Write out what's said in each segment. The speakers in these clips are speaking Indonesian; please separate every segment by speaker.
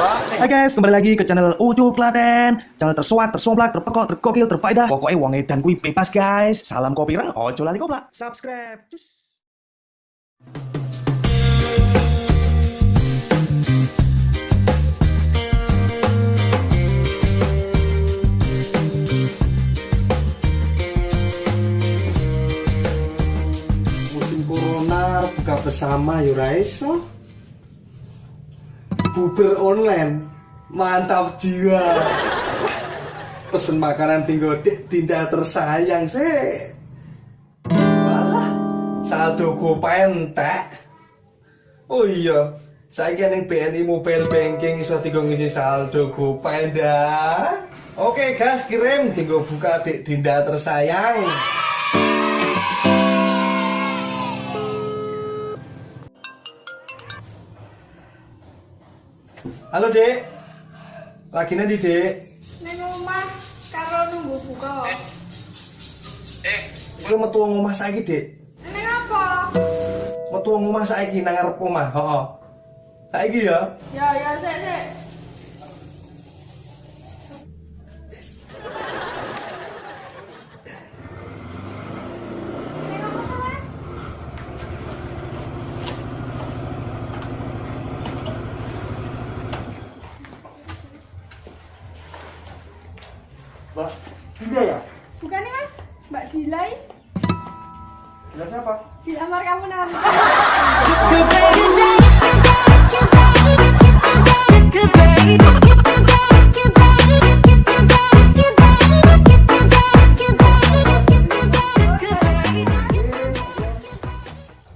Speaker 1: Hai guys, kembali lagi ke channel Ucup Klaten. Channel tersuak, tersomplak, terpekok, tergokil, terfaedah. Pokoknya wong edan kuwi bebas guys. Salam kopi reng, ojo lali koplak. Subscribe. Cus.
Speaker 2: Musim corona buka bersama Yuraiso. Buber online, mantap jiwa. Pesen makanan tinggal Dinda tersayang sih. Walah, saldo gopay entek. Oh iya, saiki ning BNI Mobile Banking iso tinggal ngisi saldo gopay dah. Oke guys, kirim tinggal buka Dinda tersayang. Halo Dek, lagi nanti Dek.
Speaker 3: Neng omah karo nunggu buka.
Speaker 2: Kowe metu wong omah saiki Dek.
Speaker 3: Neng apa?
Speaker 2: Metu wong omah saiki nang ngarep omah, heeh. Saiki ya.
Speaker 3: Ya sik. Neng apa to, Mas?
Speaker 2: Mbak, Dinda ya?
Speaker 3: Bukan nih, Mas. Mbak Dilai.
Speaker 2: Dinda siapa?
Speaker 3: Dilamar kamu nanti.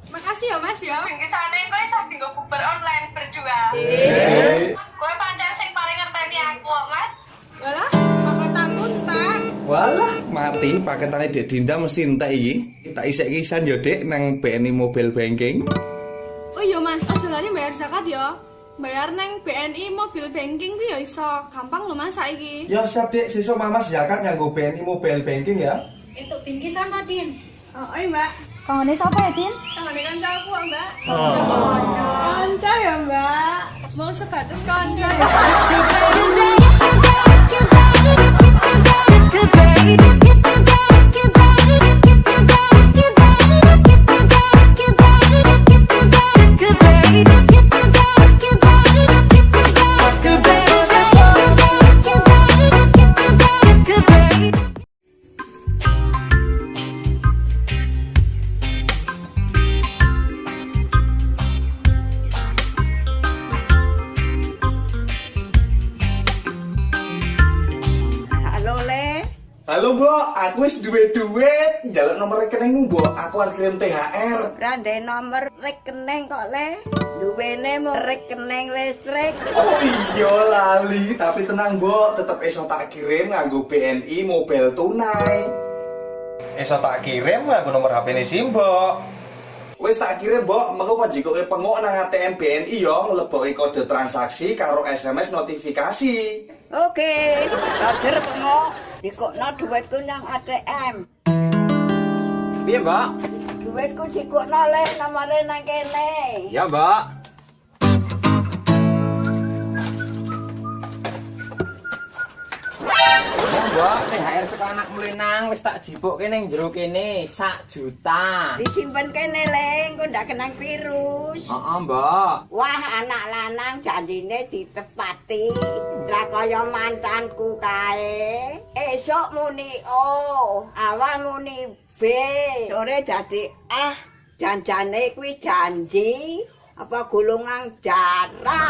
Speaker 3: Makasih ya, Mas ya.
Speaker 4: Bingkisane kowe iso dienggo buber online berdua. Kowe pancen sing paling ngerteni aku, Mas.
Speaker 3: Walah, paketanku entek.
Speaker 2: Walah, mati paketane Dek Dinda mesti entek iki. Tak isek kisan ya Dek nang BNI Mobile Banking.
Speaker 3: Oh iya, Mas. Aja lali bayar zakat ya. Bayar neng BNI Mobile Banking ku ya iso. Gampang lho, Mas, saiki.
Speaker 2: Ya siap Dek, sesuk Mama zakat nganggo BNI Mobile Banking ya.
Speaker 3: Itu bingkisan apa, Din? Oh, iya, Mbak.
Speaker 5: Kangane sapa ya, Din?
Speaker 3: Tangan kancaku, Mbak. Kanca ya, Mbak. Mau sebatas kanca ya.
Speaker 6: Halo Le,
Speaker 2: Halo Mbok, aku wis duwe duit. Njaluk nomor rekeningmu Mbok, aku arep kirim THR.
Speaker 6: rande nomor rekening kok Le. Duwene mau rekening listrik.
Speaker 2: Oh iya lali, tapi tenang Mbok, tetep iso tak kirim nganggo BNI Mobile Tunai. Iso tak kirim nganggo nomor HP-ne si Mbok. Wis tak kirim Mbok, mengko kok jikoke pengok nang ATM BNI yo ngleboki kode transaksi karo SMS notifikasi.
Speaker 6: Oke, Roger pengok dikokno duitku nang ATM.
Speaker 7: Piye, Mbak?
Speaker 6: Duitku dikokno Le nomore nang kene.
Speaker 7: Ya, Mbak. Mbak, THR saka anak mulinang wis tak jibokke ning jero kene 1 juta.
Speaker 6: Disimpen kene Le, engko ndak kenang virus.
Speaker 7: Heeh, Mbak.
Speaker 6: Wah, anak lanang janjine ditepati. Ra kaya mantanku kae. Esuk muni O, awal muni B, sore dadi janjane kuwi janji apa gulungan darah.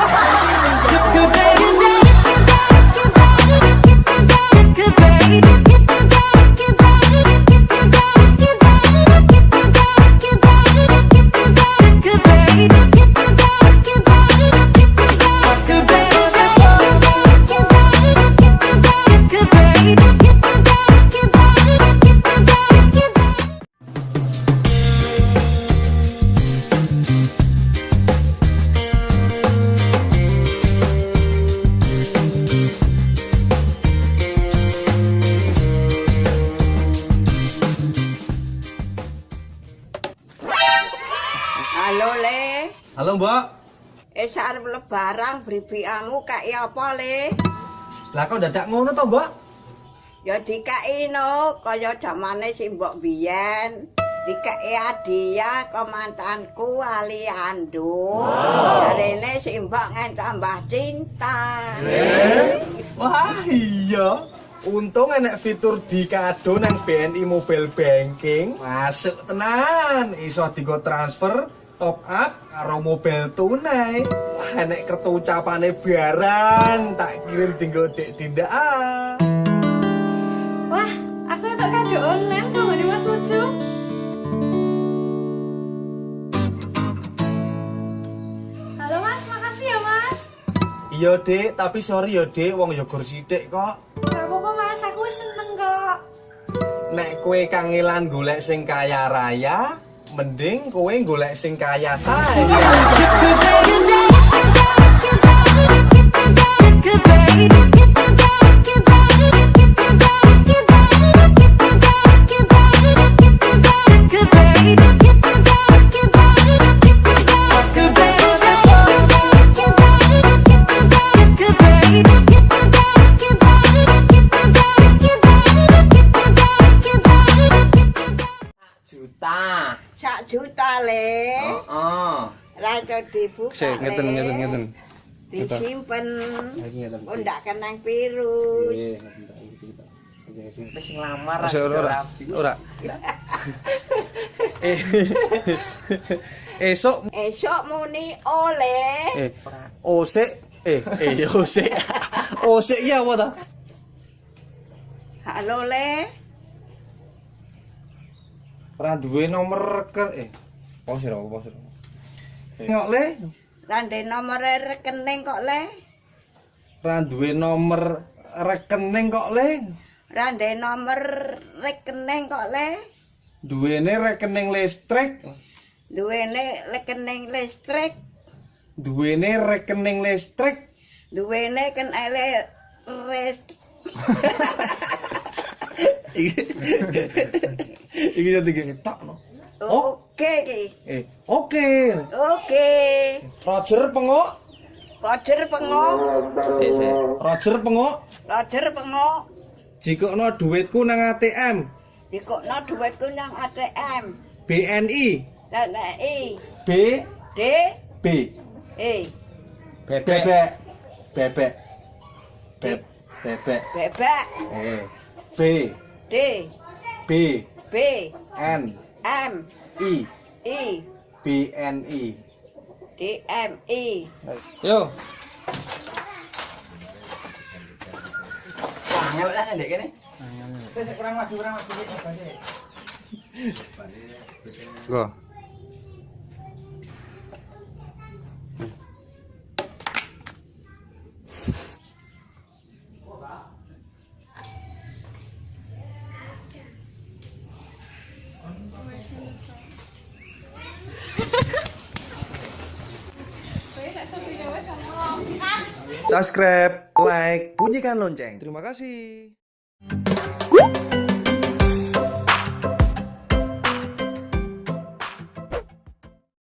Speaker 2: Halo Mbak.
Speaker 6: Arep lebaran bribiamu kaki apa le?
Speaker 2: Lah kok dadak ngono to, Mbok?
Speaker 6: Ya dikai no, kaya zamane si mbok biyen. Dikai hadiah ke mantanku Ali Andu. Jarene si mbok ngen tambah cinta.
Speaker 2: Wah, iya. Untung enek fitur di kado nang BNI Mobile Banking. Masuk tenan, iso digo transfer, top up karo mobil tunai. Wah, enek kertu ucapane barang, tak kirim tinggal dek tindak.
Speaker 3: Wah, aku entuk kado online kok ngene Mas Ucu. Halo Mas, makasih ya Mas.
Speaker 2: Iya, Dek, tapi sorry ya, Dek, wong ya gur sithik kok.
Speaker 3: Gak apa-apa Mas, aku wis seneng kok.
Speaker 2: Nek kowe kangelan golek sing kaya raya, mending kowe golek sing kaya saya.
Speaker 7: Juta.
Speaker 6: 1 juta le.
Speaker 7: Heeh.
Speaker 6: Ra iso dibuka.
Speaker 2: Sik, ngeten.
Speaker 6: Disimpen.
Speaker 2: Lagi ngeten.
Speaker 6: Oh ndak kenang virus.
Speaker 7: Wis nglamar
Speaker 2: Ora. Esok
Speaker 6: Esok muni oleh.
Speaker 2: osek osek. Osek ya apa ta?
Speaker 6: Halo le.
Speaker 2: Ora duwe nomor pause. Ngok le,
Speaker 6: Rande nomor rekening kok le.
Speaker 2: ora duwe nomor rekening kok le.
Speaker 6: Rande nomor rekening kok le.
Speaker 2: Duwene rekening listrik.
Speaker 6: Duwene rekening listrik.
Speaker 2: Duwene rekening listrik.
Speaker 6: Duwene kan ele
Speaker 2: Iki jadi ketok no.
Speaker 6: Oke ki.
Speaker 2: Oke.
Speaker 6: Oke.
Speaker 2: Roger pengok.
Speaker 6: Roger pengok.
Speaker 2: Roger pengok.
Speaker 6: Roger pengok.
Speaker 2: Jikokno duitku nang ATM.
Speaker 6: Dikokno duitku nang ATM.
Speaker 2: BNI.
Speaker 6: Dan I.
Speaker 2: B.
Speaker 6: D.
Speaker 2: B.
Speaker 6: E.
Speaker 2: Bebek. Bebek. Bebek.
Speaker 6: Bebek.
Speaker 2: B.
Speaker 6: D.
Speaker 2: B.
Speaker 6: B.
Speaker 2: N.
Speaker 6: M.
Speaker 2: I.
Speaker 6: I.
Speaker 2: BNI.
Speaker 6: D. M. I.
Speaker 2: Yo.
Speaker 7: Angel lah ndek kene. Wis kurang maju iki coba sih.
Speaker 2: Go. Subscribe, like, bunyikan lonceng. Terima kasih.